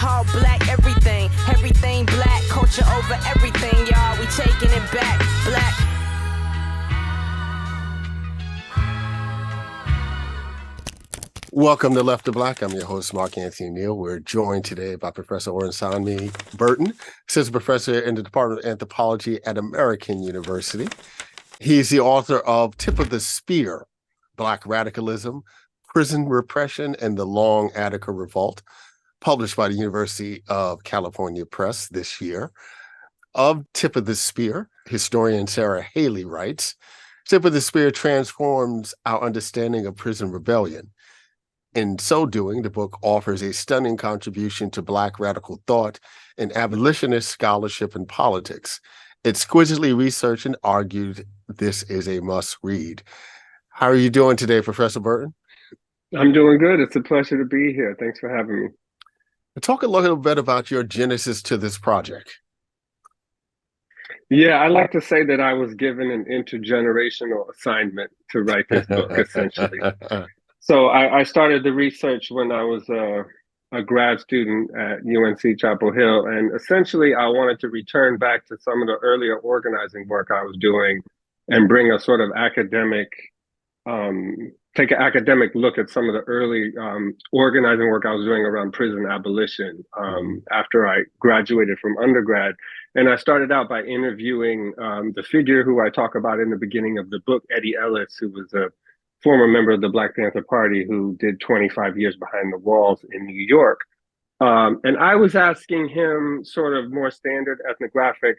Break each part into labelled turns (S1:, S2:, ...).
S1: call black everything. Everything black, culture over everything, y'all. We taking it back, black.
S2: Welcome to Left to Black. I'm your host, Mark Anthony Neal. We're joined today by Professor Orisanmi Burton, assistant professor in the Department of Anthropology at American University. He's the author of Tip of the Spear, Black Radicalism, Prison Repression, and the Long Attica Revolt, published by the University of California Press this year. Of Tip of the Spear, historian Sarah Haley writes, Tip of the Spear transforms our understanding of prison rebellion. In so doing, the book offers a stunning contribution to Black radical thought and abolitionist scholarship and politics. Exquisitely researched and argued, this is a must-read. How are you doing today, Professor Burton?
S3: I'm doing good. It's a pleasure to be here. Thanks for having me.
S2: Talk a little bit about your genesis to this project.
S3: Yeah, I like to say that I was given an intergenerational assignment to write this book, essentially. So I started the research when I was a grad student at UNC Chapel Hill, and essentially I wanted to return back to some of the earlier organizing work I was doing and bring a sort of academic, take an academic look at some of the early organizing work I was doing around prison abolition after I graduated from undergrad. And I started out by interviewing the figure who I talk about in the beginning of the book, Eddie Ellis, who was a former member of the Black Panther Party who did 25 years behind the walls in New York. And I was asking him sort of more standard ethnographic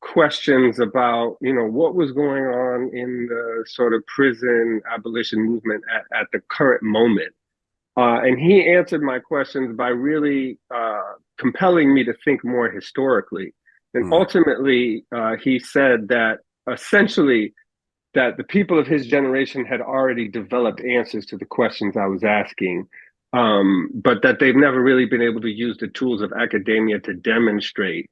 S3: questions about, what was going on in the sort of prison abolition movement at the current moment. And he answered my questions by really compelling me to think more historically. And ultimately, he said that essentially, that the people of his generation had already developed answers to the questions I was asking, but that they've never really been able to use the tools of academia to demonstrate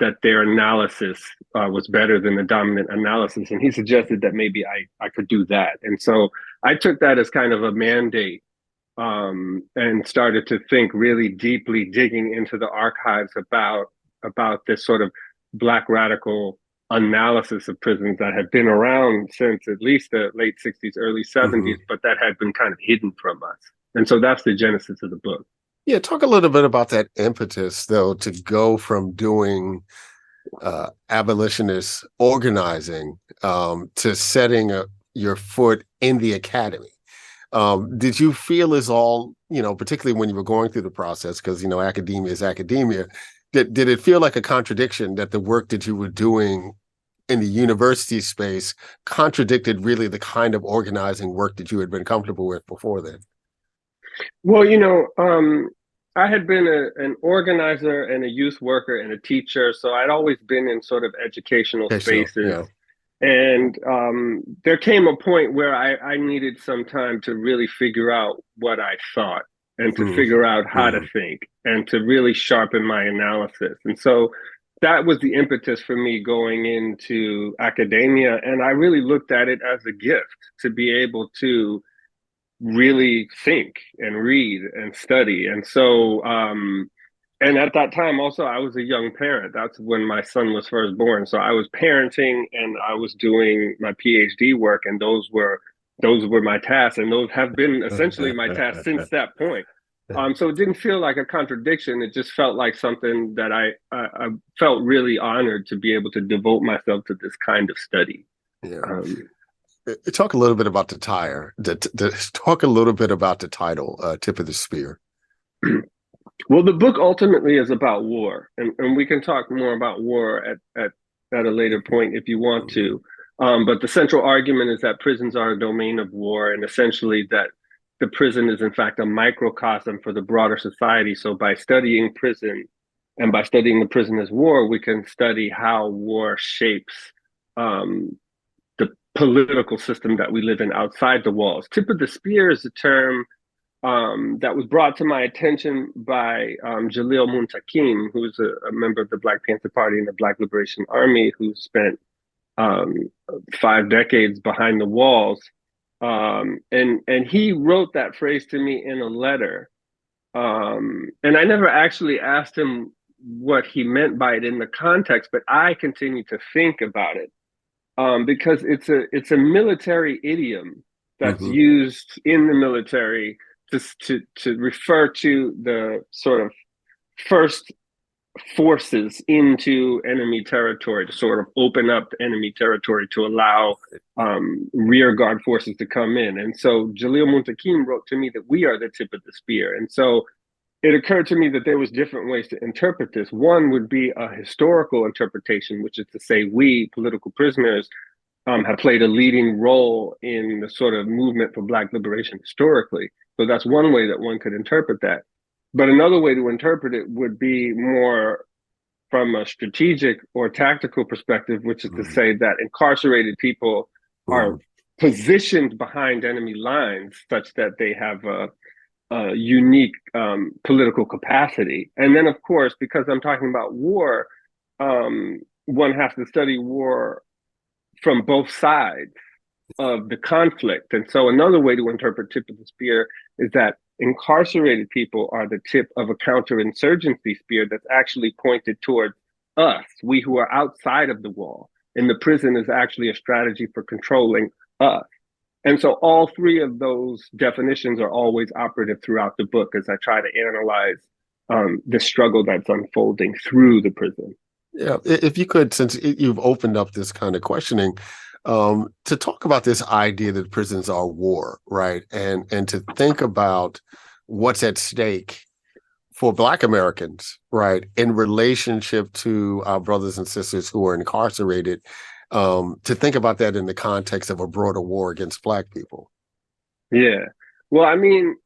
S3: that their analysis was better than the dominant analysis. And he suggested that maybe I could do that. And so I took that as kind of a mandate and started to think really deeply, digging into the archives about this sort of Black radical analysis of prisons that had been around since at least the late 60s, early 70s, but that had been kind of hidden from us. And so that's the genesis of the book.
S2: Yeah, talk a little bit about that impetus, though, to go from doing abolitionist organizing to setting your foot in the academy. Did you feel as all, particularly when you were going through the process, because, academia is academia, did it feel like a contradiction that the work that you were doing in the university space contradicted really the kind of organizing work that you had been comfortable with before then?
S3: Well, I had been an organizer and a youth worker and a teacher, so I'd always been in sort of educational spaces. Yeah. And there came a point where I needed some time to really figure out what I thought and to figure out how to think and to really sharpen my analysis. And so that was the impetus for me going into academia. And I really looked at it as a gift to be able to really think and read and study. And so, and at that time also, I was a young parent. That's when my son was first born. So I was parenting and I was doing my PhD work, and those were my tasks, and those have been essentially my tasks since that point. So it didn't feel like a contradiction. It just felt like something that I felt really honored to be able to devote myself to this kind of study.
S2: Yeah. Talk a little bit about the talk a little bit about the title, Tip of the Spear.
S3: Well, the book ultimately is about war, and we can talk more about war at a later point if you want to. But the central argument is that prisons are a domain of war, and essentially that the prison is in fact a microcosm for the broader society. So by studying prison and by studying the prison as war, we can study how war shapes the political system that we live in outside the walls. Tip of the Spear is a term that was brought to my attention by Jalil Muntakim, who's a member of the Black Panther Party and the Black Liberation Army, who spent 5 decades behind the walls. And he wrote that phrase to me in a letter And I never actually asked him what he meant by it in the context, but I continue to think about it because it's a military idiom that's used in the military to refer to the sort of first forces into enemy territory, to sort of open up enemy territory to allow rear guard forces to come in. And so Jalil Muntakim wrote to me that we are the tip of the spear. And so it occurred to me that there was different ways to interpret this. One would be a historical interpretation, which is to say we, political prisoners, have played a leading role in the sort of movement for Black liberation historically. So that's one way that one could interpret that. But another way to interpret it would be more from a strategic or tactical perspective, which is to say that incarcerated people are positioned behind enemy lines such that they have a unique political capacity. And then, of course, because I'm talking about war, one has to study war from both sides of the conflict. And so another way to interpret tip of the spear is that incarcerated people are the tip of a counterinsurgency spear that's actually pointed towards us, we who are outside of the wall. And the prison is actually a strategy for controlling us. And so all three of those definitions are always operative throughout the book as I try to analyze the struggle that's unfolding through the prison.
S2: Yeah, if you could, since you've opened up this kind of questioning, to talk about this idea that prisons are war, right? And to think about what's at stake for Black Americans, right, in relationship to our brothers and sisters who are incarcerated, to think about that in the context of a broader war against Black people.
S3: Yeah. Well, I mean,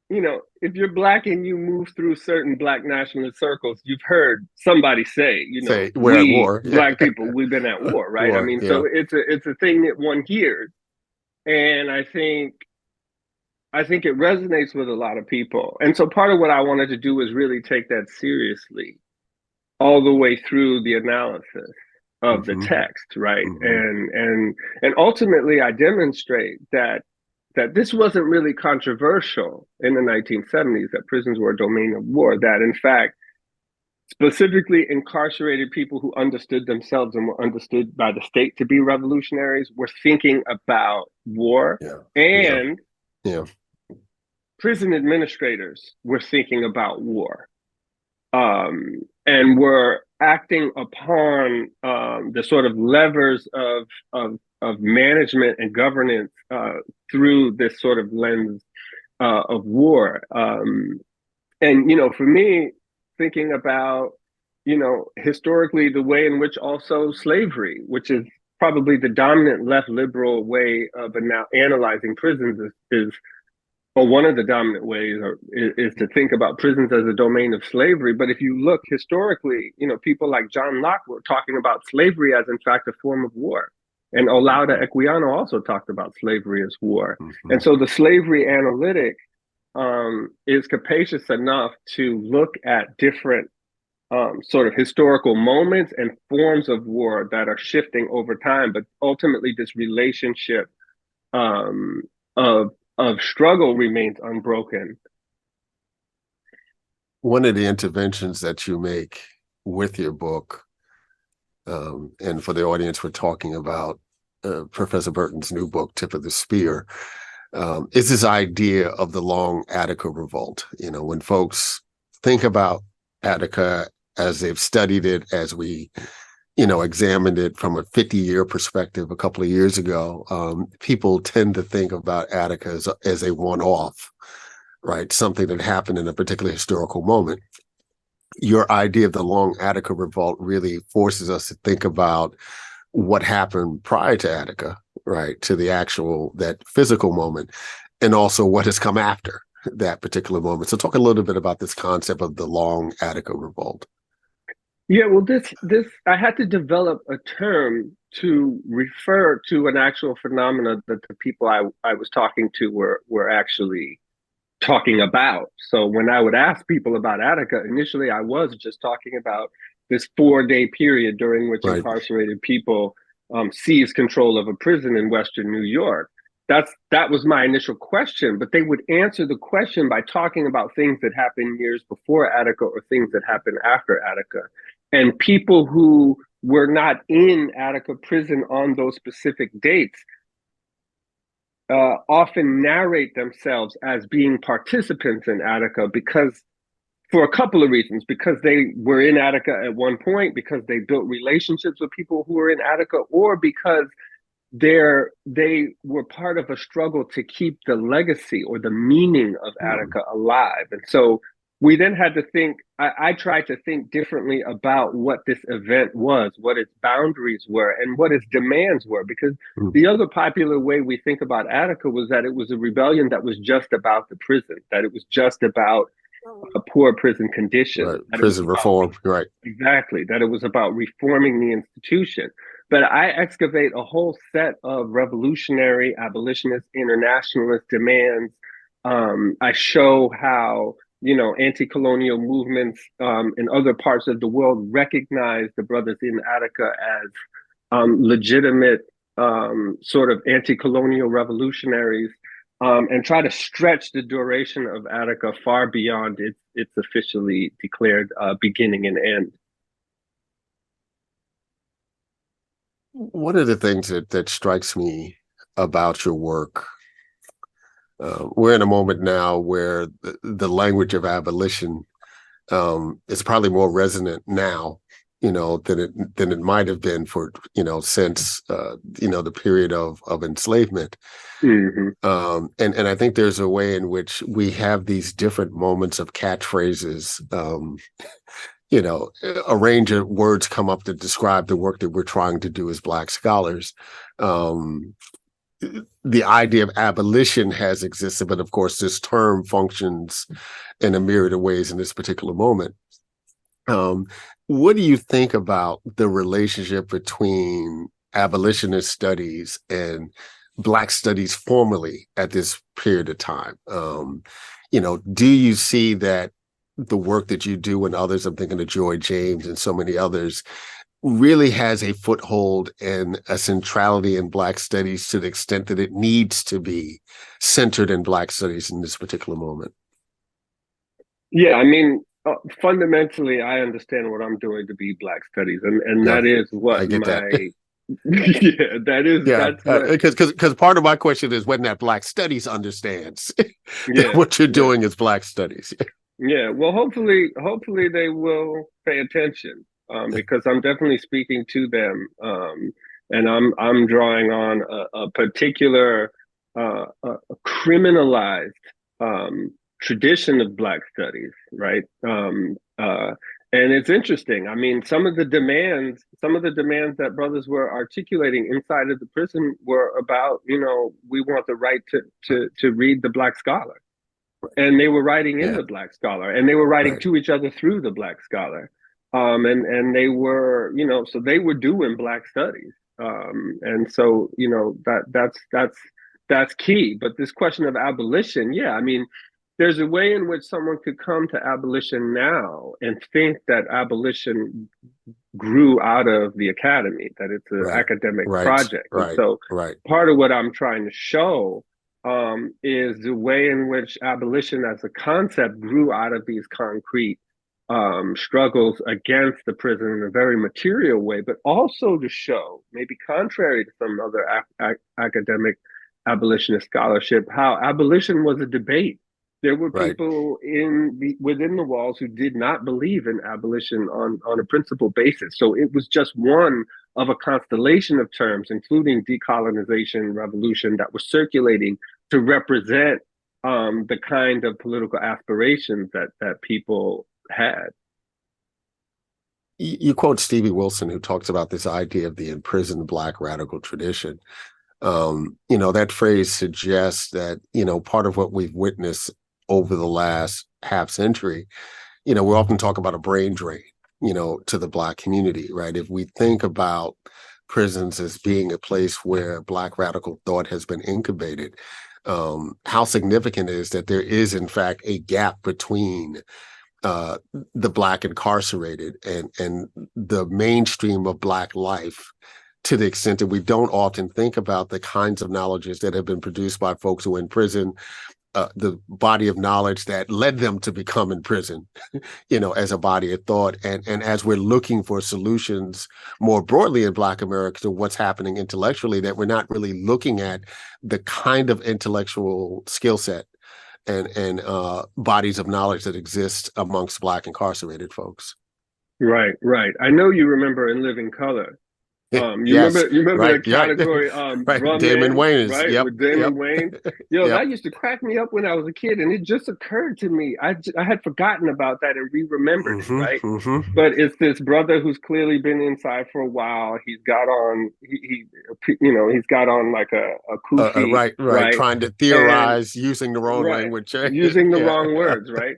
S3: you know, if you're Black and you move through certain Black nationalist circles, you've heard somebody say, you know,
S2: we're at war.
S3: Black people, we've been at war, right?
S2: War,
S3: I mean,
S2: yeah.
S3: so it's a thing that one hears. And I think it resonates with a lot of people. And so part of what I wanted to do was really take that seriously all the way through the analysis of the text, right? And ultimately I demonstrate that this wasn't really controversial in the 1970s, that prisons were a domain of war, that in fact, specifically incarcerated people who understood themselves and were understood by the state to be revolutionaries were thinking about war. And prison administrators were thinking about war, and were acting upon the sort of levers of management and governance through this sort of lens of war. And, you know, for me, thinking about, you know, historically the way in which also slavery, which is probably the dominant left liberal way of analyzing prisons, is or one of the dominant ways is to think about prisons as a domain of slavery. But if you look historically, you know, people like John Locke were talking about slavery as in fact a form of war. And Olaudah Equiano also talked about slavery as war. And so the slavery analytic is capacious enough to look at different sort of historical moments and forms of war that are shifting over time, but ultimately this relationship of struggle remains unbroken.
S2: One of the interventions that you make with your book, and for the audience, we're talking about Professor Burton's new book, Tip of the Spear, is this idea of the Long Attica Revolt. You know, when folks think about Attica as they've studied it, as we, you know, examined it from a 50-year perspective a couple of years ago, people tend to think about Attica as a one-off, right? Something that happened in a particular historical moment. Your idea of the Long Attica Revolt really forces us to think about what happened prior to Attica, right? To that physical moment, and also what has come after that particular moment. So talk a little bit about this concept of the Long Attica Revolt.
S3: Yeah, well, this I had to develop a term to refer to an actual phenomena that the people I was talking to were actually talking about. So when I would ask people about Attica, initially I was just talking about this 4-day period during which incarcerated people seized control of a prison in Western New York. that was my initial question, but they would answer the question by talking about things that happened years before Attica or things that happened after Attica. And people who were not in Attica prison on those specific dates often narrate themselves as being participants in Attica because, for a couple of reasons, because they were in Attica at one point, because they built relationships with people who were in Attica, or because they were part of a struggle to keep the legacy or the meaning of Attica alive. And so we then had to think, I tried to think differently about what this event was, what its boundaries were, and what its demands were, because the other popular way we think about Attica was that it was a rebellion that was just about the prison, that it was just about a poor prison condition.
S2: Right. Prison reform, right.
S3: Exactly, that it was about reforming the institution. But I excavate a whole set of revolutionary, abolitionist, internationalist demands. I show how, anti-colonial movements in other parts of the world recognize the brothers in Attica as legitimate sort of anti-colonial revolutionaries, and try to stretch the duration of Attica far beyond its officially declared beginning and end.
S2: One of the things that strikes me about your work, we're in a moment now where the language of abolition is probably more resonant now, than it might have been for, since, the period of enslavement.
S3: Mm-hmm.
S2: And I think there's a way in which we have these different moments of catchphrases. A range of words come up to describe the work that we're trying to do as Black scholars. The idea of abolition has existed, but of course, this term functions in a myriad of ways in this particular moment. What do you think about the relationship between abolitionist studies and Black studies formally at this period of time? Do you see that the work that you do and others, I'm thinking of Joy James and so many others, really has a foothold and a centrality in Black studies to the extent that it needs to be centered in Black studies in this particular moment?
S3: Yeah, I mean, fundamentally, I understand what I'm doing to be Black studies, and
S2: Yeah,
S3: that is what
S2: I get
S3: my
S2: that.
S3: yeah, that is
S2: Because part of my question is when that Black studies understands
S3: yeah,
S2: what you're doing is Black studies.
S3: Yeah, well, hopefully they will pay attention, because I'm definitely speaking to them, and I'm drawing on a particular a criminalized tradition of Black studies, right? And it's interesting. I mean, some of the demands that brothers were articulating inside of the prison were about, we want the right to read the Black scholar. And they were writing in the Black scholar, and they were writing to each other through the Black scholar. And they were, so they were doing Black studies. And so, that's key. But this question of abolition, yeah, I mean, there's a way in which someone could come to abolition now and think that abolition grew out of the academy, that it's an academic project. And so part of what I'm trying to show is the way in which abolition as a concept grew out of these concrete struggles against the prison in a very material way, but also to show, maybe contrary to some other academic abolitionist scholarship, how abolition was a debate. There were people within the walls who did not believe in abolition on a principled basis. So it was just one of a constellation of terms, including decolonization, revolution, that was circulating to represent the kind of political aspirations that people had.
S2: You quote Stevie Wilson, who talks about this idea of the imprisoned Black radical tradition. That phrase suggests that, part of what we've witnessed over the last half century, we often talk about a brain drain, to the Black community, right? If we think about prisons as being a place where Black radical thought has been incubated, how significant is that there is, in fact, a gap between the Black incarcerated and the mainstream of Black life to the extent that we don't often think about the kinds of knowledges that have been produced by folks who are in prison, the body of knowledge that led them to become in prison, as a body of thought. And as we're looking for solutions more broadly in Black America to what's happening intellectually, that we're not really looking at the kind of intellectual skill set and bodies of knowledge that exist amongst Black incarcerated folks.
S3: Right. I know you remember In Living Color.
S2: Yes,
S3: you remember
S2: right,
S3: the category,
S2: right. Damon Wayans,
S3: right?
S2: Yep,
S3: With Damon
S2: yep.
S3: Wayans. That used to crack me up when I was a kid, and it just occurred to me. I had forgotten about that and re-remembered it, right? But it's this brother who's clearly been inside for a while. He's got on, he's got on like a kufi,
S2: right, trying to theorize using the wrong language,
S3: using the wrong words, right?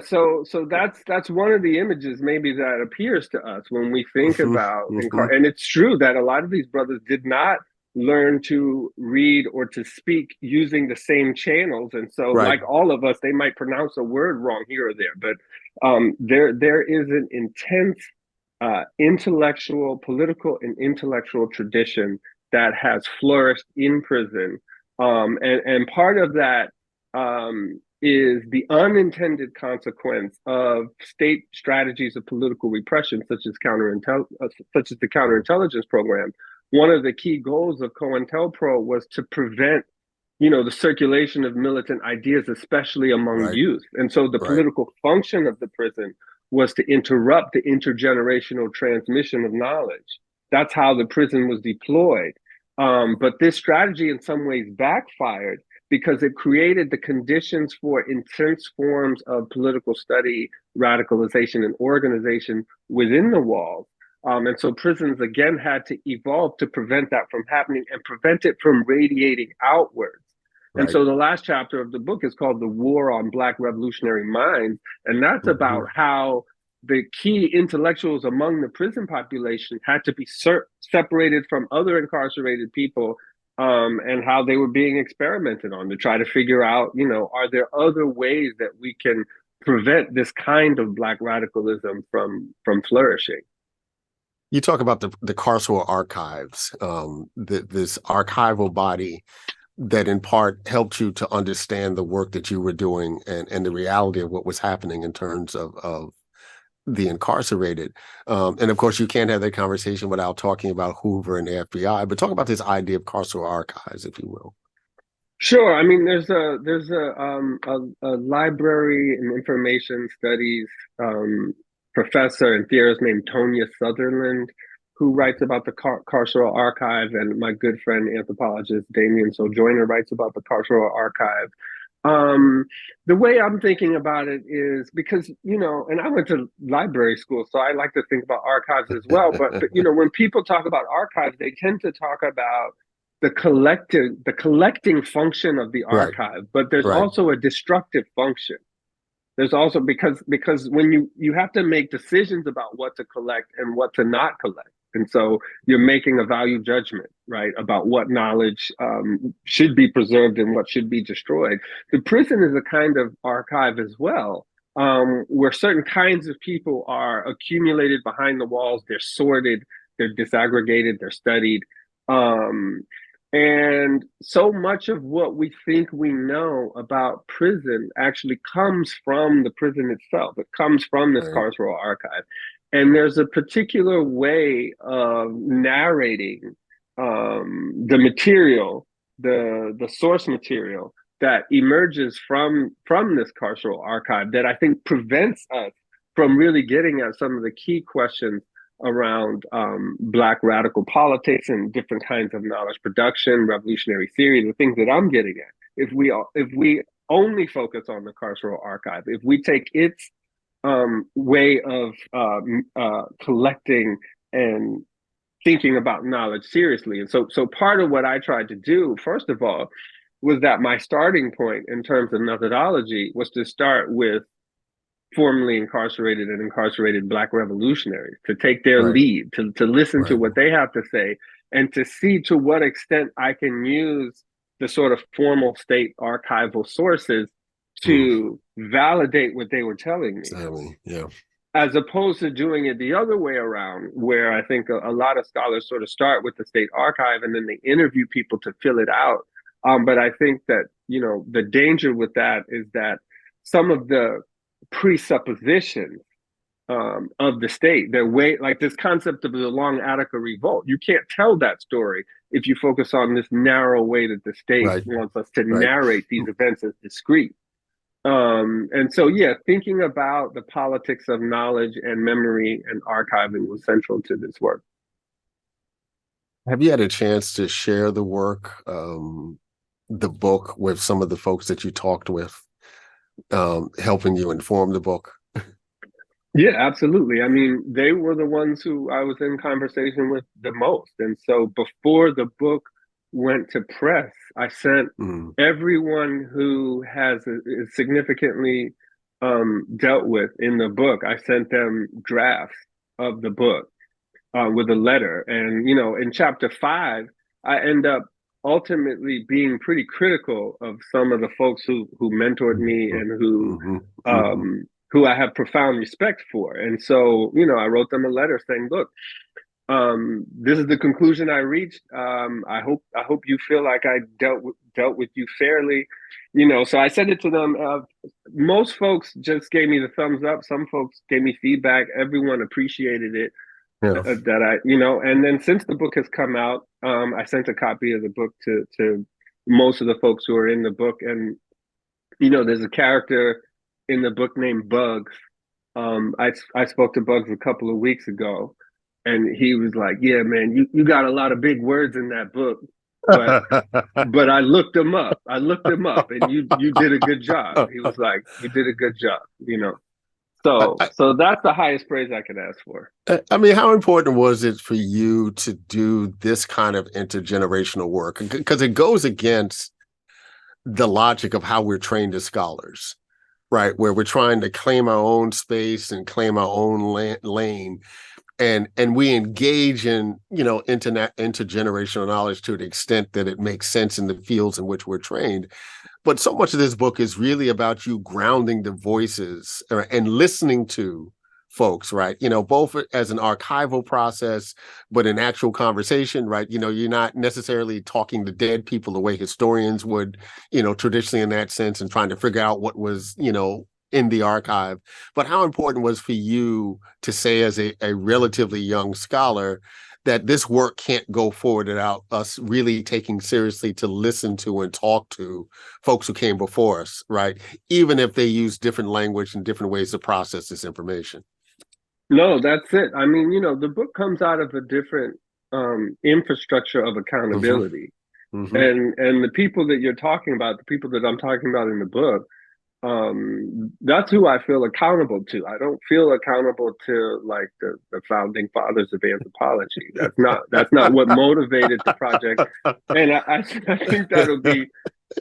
S3: So that's one of the images maybe that appears to us when we think about and it's true that a lot of these brothers did not learn to read or to speak using the same channels, and so like all of us, they might pronounce a word wrong here or there, but there is an intense political and intellectual tradition that has flourished in prison, and part of that is the unintended consequence of state strategies of political repression, such as the counterintelligence program. One of the key goals of COINTELPRO was to prevent, the circulation of militant ideas, especially among youth. And so the political function of the prison was to interrupt the intergenerational transmission of knowledge. That's how the prison was deployed. But this strategy in some ways backfired, because it created the conditions for intense forms of political study, radicalization, and organization within the walls. And so prisons, again, had to evolve to prevent that from happening and prevent it from radiating outwards. And so the last chapter of the book is called The War on Black Revolutionary Minds. And that's about how the key intellectuals among the prison population had to be separated from other incarcerated people, and how they were being experimented on to try to figure out, are there other ways that we can prevent this kind of Black radicalism from flourishing?
S2: You talk about the Carceral Archives, this archival body that in part helped you to understand the work that you were doing and the reality of what was happening in terms of the incarcerated. And of course, you can't have that conversation without talking about Hoover and the FBI, but talk about this idea of carceral archives, if you will.
S3: Sure. I mean, there's a library and information studies professor and theorist named Tonya Sutherland, who writes about the Carceral Archive, and my good friend anthropologist Damien Sojourner writes about the Carceral Archive. The way I'm thinking about it is because, and I went to library school, so I like to think about archives as well. But when people talk about archives, they tend to talk about the collecting function of the archive, but there's also a destructive function. There's also, because when you have to make decisions about what to collect and what to not collect. And so you're making a value judgment, right, about what knowledge should be preserved and what should be destroyed. The prison is a kind of archive as well, where certain kinds of people are accumulated behind the walls. They're sorted, they're disaggregated, they're studied. And so much of what we think we know about prison actually comes from the prison itself. It comes from this carceral archive. And there's a particular way of narrating the material, the source material that emerges from this carceral archive that I think prevents us from really getting at some of the key questions around Black radical politics and different kinds of knowledge production, revolutionary theory, the things that I'm getting at. If we only focus on the carceral archive, if we take its way of collecting and thinking about knowledge seriously. And so part of what I tried to do, first of all, was that my starting point in terms of methodology was to start with formerly incarcerated and incarcerated Black revolutionaries, to take their lead, to listen to what they have to say, and to see to what extent I can use the sort of formal state archival sources to validate what they were telling me.
S2: Yeah.
S3: as opposed to doing it the other way around, where I think a lot of scholars sort of start with the state archive and then they interview people to fill it out. But I think that, the danger with that is that some of the presuppositions of the state, the way, like this concept of the Long Attica Revolt, you can't tell that story if you focus on this narrow way that the state wants us to narrate these events as discrete. And so, thinking about the politics of knowledge and memory and archiving was central to this work.
S2: Have you had a chance to share the work, the book, with some of the folks that you talked with, helping you inform the book?
S3: Yeah, absolutely. I mean, they were the ones who I was in conversation with the most. And so before the book went to press, I sent everyone who has significantly dealt with in the book, I sent them drafts of the book with a letter. And, in chapter 5, I end up ultimately being pretty critical of some of the folks who mentored me and who I have profound respect for. And so, I wrote them a letter saying, look, this is the conclusion I reached. I hope you feel like I dealt with you fairly. So I sent it to them. Most folks just gave me the thumbs up. Some folks gave me feedback. Everyone appreciated it. Yeah. And then since the book has come out, I sent a copy of the book to most of the folks who are in the book. And, there's a character in the book named Bugs. I spoke to Bugs a couple of weeks ago, and he was like, yeah, man, you got a lot of big words in that book, but I looked them up. And you did a good job. He was like, you did a good job, So that's the highest praise I could ask for.
S2: I mean, how important was it for you to do this kind of intergenerational work? Because it goes against the logic of how we're trained as scholars, right? Where we're trying to claim our own space and claim our own lane. And we engage in, intergenerational knowledge to the extent that it makes sense in the fields in which we're trained. But so much of this book is really about you grounding the voices and listening to folks, right? Both as an archival process, but in actual conversation, right? You're not necessarily talking to dead people the way historians would, traditionally in that sense, and trying to figure out what was, in the archive. But how important was for you to say, as a relatively young scholar, that this work can't go forward without us really taking seriously to listen to and talk to folks who came before us, right? Even if they use different language and different ways to process this information.
S3: No, that's it. I mean, the book comes out of a different infrastructure of accountability. And the people that you're talking about, the people that I'm talking about in the book, that's who I feel accountable to. I don't feel accountable to like the founding fathers of anthropology. That's not what motivated the project. And I think that'll be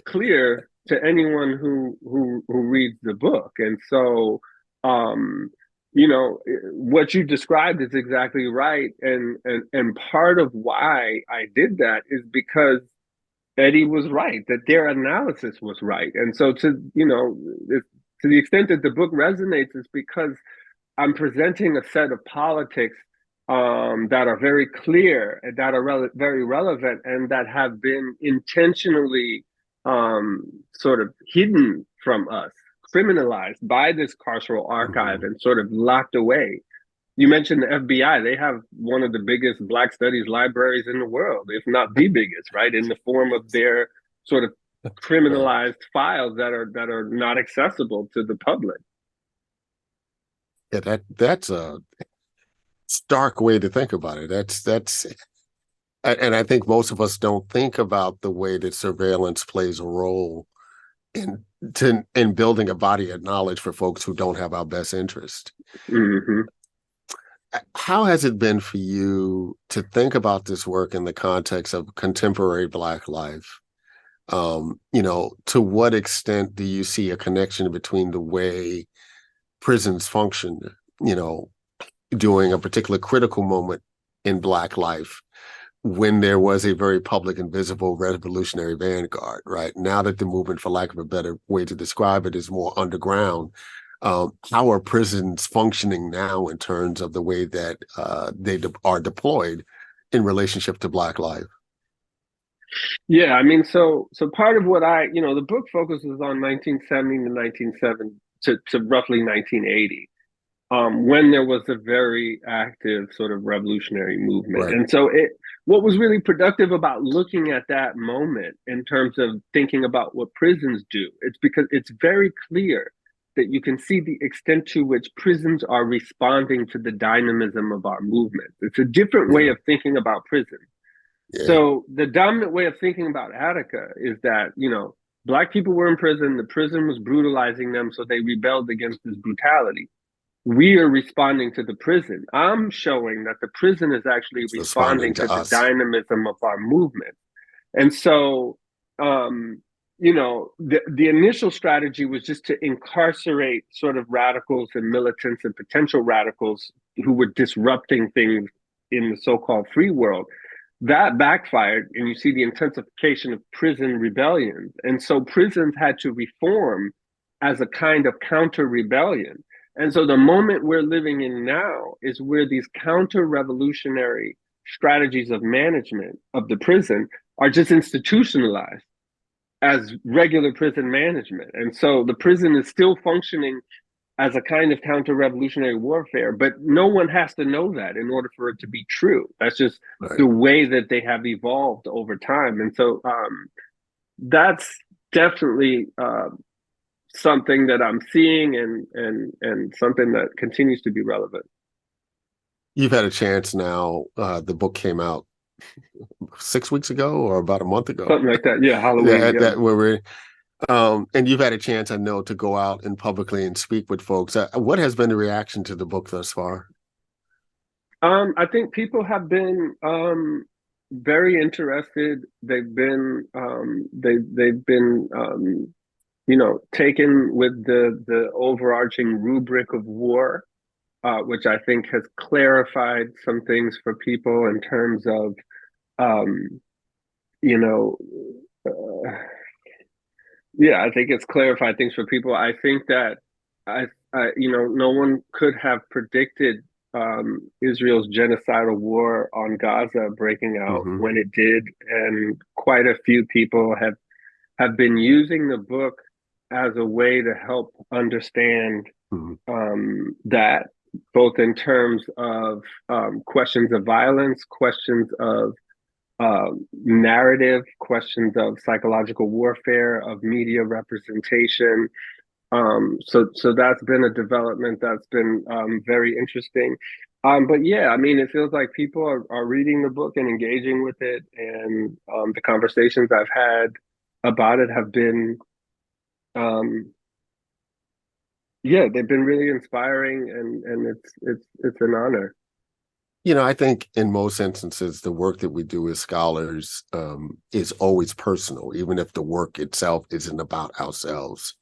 S3: clear to anyone who reads the book. And so, what you described is exactly right. And part of why I did that is because Eddie was right, that their analysis was right. And so to the extent that the book resonates is because I'm presenting a set of politics that are very clear, that are very relevant, and that have been intentionally sort of hidden from us, criminalized by this carceral archive and sort of locked away. You mentioned the FBI. They have one of the biggest Black studies libraries in the world, if not the biggest, right? In the form of their sort of criminalized files that are not accessible to the public.
S2: Yeah, that's a stark way to think about it. That's, and I think most of us don't think about the way that surveillance plays a role in building a body of knowledge for folks who don't have our best interest. How has it been for you to think about this work in the context of contemporary Black life? To what extent do you see a connection between the way prisons function, during a particular critical moment in Black life, when there was a very public and visible revolutionary vanguard, right? Now that the movement, for lack of a better way to describe it, is more underground, how are prisons functioning now in terms of the way that they are deployed in relationship to Black life?
S3: Yeah, I mean, so part of what the book focuses on 1970 to 1970 to roughly 1980, when there was a very active sort of revolutionary movement.
S2: Right.
S3: And so what was really productive about looking at that moment in terms of thinking about what prisons do, it's because it's very clear that you can see the extent to which prisons are responding to the dynamism of our movement. It's a different way of thinking about prison.
S2: Yeah.
S3: So the dominant way of thinking about Attica is that, Black people were in prison, the prison was brutalizing them, so they rebelled against this brutality. We are responding to the prison. I'm showing that the prison is actually
S2: It's
S3: responding to the
S2: us.
S3: dynamism of our movement. And so, the initial strategy was just to incarcerate sort of radicals and militants and potential radicals who were disrupting things in the so-called free world. That backfired, and you see the intensification of prison rebellions. And so prisons had to reform as a kind of counter-rebellion. And so the moment we're living in now is where these counter-revolutionary strategies of management of the prison are just institutionalized as regular prison management. And so the prison is still functioning as a kind of counter-revolutionary warfare, but no one has to know that in order for it to be true. That's just the way that they have evolved over time. And so that's definitely something that I'm seeing and something that continues to be relevant.
S2: You've had a chance now. The book came out 6 weeks ago or about a month ago.
S3: Something like that. Yeah, Halloween.
S2: Yeah, that where we're and you've had a chance, I know, to go out and publicly and speak with folks. What has been the reaction to the book thus far?
S3: I think people have been very interested. They've been taken with the overarching rubric of war, which I think has clarified some things for people in terms of I think it's clarified things for people. I think that no one could have predicted Israel's genocidal war on Gaza breaking out when it did, and quite a few people have been using the book as a way to help understand that, both in terms of questions of violence, questions of narrative, questions of psychological warfare, of media representation. So that's been a development that's been very interesting. But yeah, I mean, it feels like people are reading the book and engaging with it, and the conversations I've had about it have been, they've been really inspiring, and it's an honor.
S2: I think in most instances, the work that we do as scholars is always personal, even if the work itself isn't about ourselves.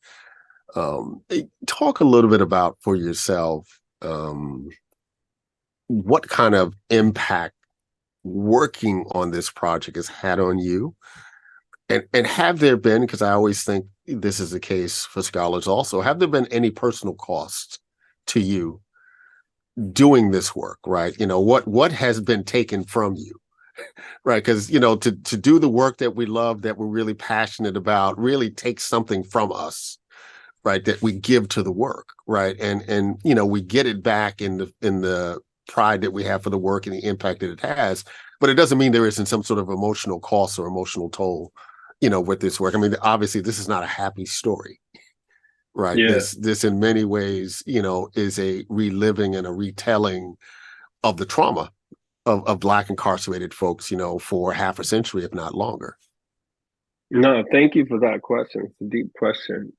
S2: Talk a little bit about, for yourself, what kind of impact working on this project has had on you. And have there been, because I always think this is the case for scholars also, have there been any personal costs to you doing this work, right? What has been taken from you, right? Because, to do the work that we love, that we're really passionate about, really takes something from us, right? That we give to the work, right? And we get it back in the pride that we have for the work and the impact that it has. But it doesn't mean there isn't some sort of emotional cost or emotional toll, with this work. I mean, obviously, this is not a happy story. Right.
S3: Yeah.
S2: This in many ways, is a reliving and a retelling of the trauma of Black incarcerated folks, for half a century, if not longer.
S3: No, thank you for that question. It's a deep question.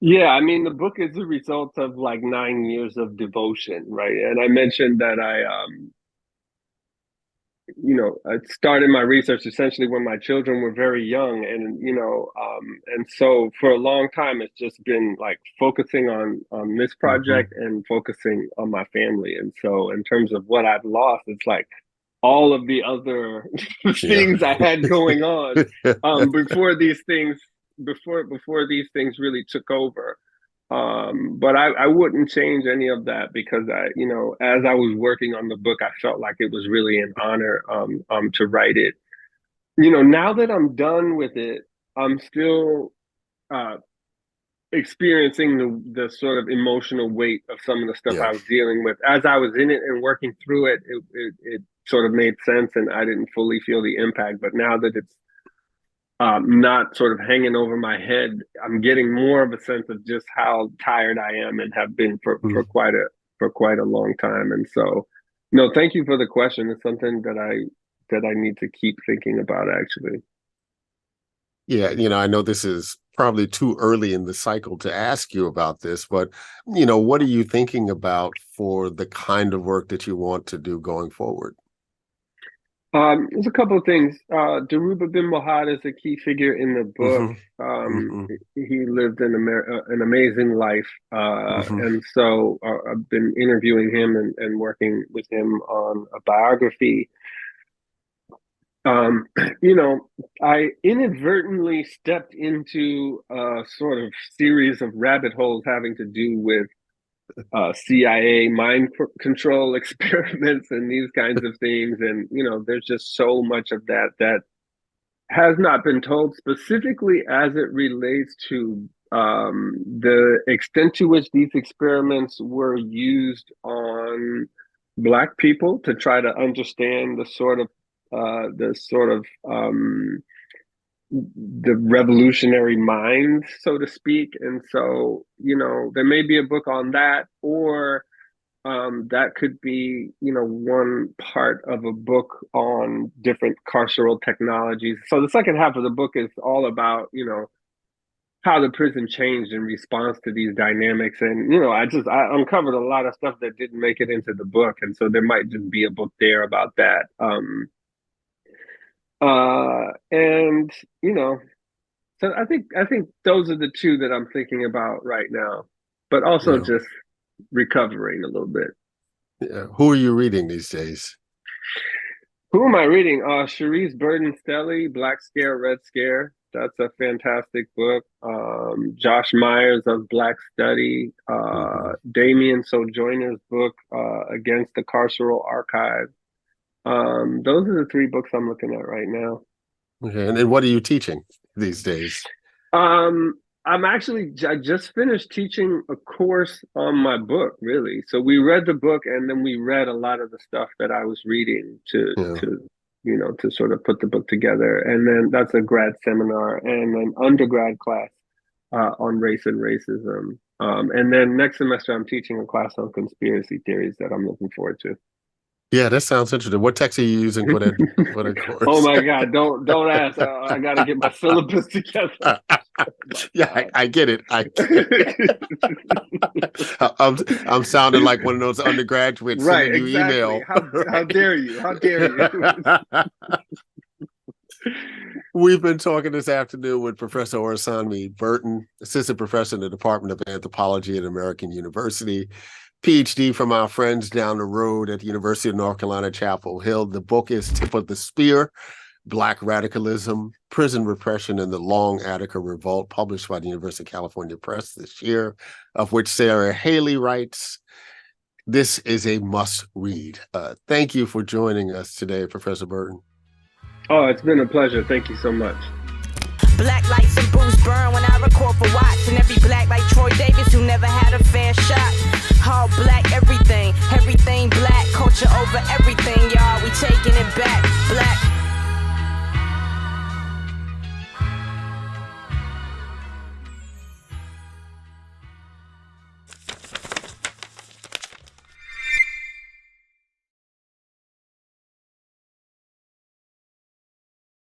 S3: Yeah, I mean, the book is a result of like 9 years of devotion, right? And I mentioned that I started my research essentially when my children were very young, and so for a long time it's just been like focusing on this project and focusing on my family. And so in terms of what I've lost, it's like all of the other things I had going on before these things really took over. But I wouldn't change any of that because as I was working on the book, I felt like it was really an honor to write it. Now that I'm done with it, I'm still experiencing the sort of emotional weight of some of the stuff I was dealing with. As I was in it and working through it, it sort of made sense, and I didn't fully feel the impact. But now that it's not sort of hanging over my head, I'm getting more of a sense of just how tired I am and have been for quite a long time. And so, no, thank you for the question. It's something that I need to keep thinking about, actually.
S2: Yeah, I know this is probably too early in the cycle to ask you about this, but what are you thinking about for the kind of work that you want to do going forward?
S3: There's a couple of things. Dhoruba bin Mohad is a key figure in the book. He lived an amazing life, and so I've been interviewing him and working with him on a biography. I inadvertently stepped into a sort of series of rabbit holes having to do with CIA mind control experiments and these kinds of things. And, there's just so much of that has not been told, specifically as it relates to the extent to which these experiments were used on Black people to try to understand the revolutionary mind, so to speak. And so, there may be a book on that, or that could be, one part of a book on different carceral technologies. So the second half of the book is all about, how the prison changed in response to these dynamics. And, I uncovered a lot of stuff that didn't make it into the book. And so there might just be a book there about that. And so I think those are the two that I'm thinking about right now, but also just recovering a little bit.
S2: Yeah. Who are you reading these days?
S3: Who am I reading? Cherise Burton Stelly, Black Scare, Red Scare. That's a fantastic book. Josh Myers of Black Study, Damien Sojourner's book, Against the Carceral Archive. Those are the three books I'm looking at right now.
S2: Okay, and then what are you teaching these days?
S3: I just finished teaching a course on my book, really. So we read the book, and then we read a lot of the stuff that I was reading to sort of put the book together. And then that's a grad seminar and an undergrad class on race and racism. And then next semester, I'm teaching a class on conspiracy theories that I'm looking forward to.
S2: Yeah, that sounds interesting. What text are you using for that course?
S3: Oh my God! Don't ask. I got to get my syllabus together.
S2: Yeah, I get it. I'm sounding like one of those undergraduates sending you email.
S3: How dare you? How dare you?
S2: We've been talking this afternoon with Professor Orisanmi Burton, Assistant Professor in the Department of Anthropology at American University, PhD from our friends down the road at the University of North Carolina, Chapel Hill. The book is Tip of the Spear, Black Radicalism, Prison Repression, and the Long Attica Revolt, published by the University of California Press this year, of which Sarah Haley writes, "This is a must-read." Thank you for joining us today, Professor Burton.
S3: Oh, it's been a pleasure. Thank you so much.
S1: Black lights and booze burn when I record for Watts, and every black like Troy Davis who never had a fair shot. All black everything black, culture over everything, y'all. We taking it back.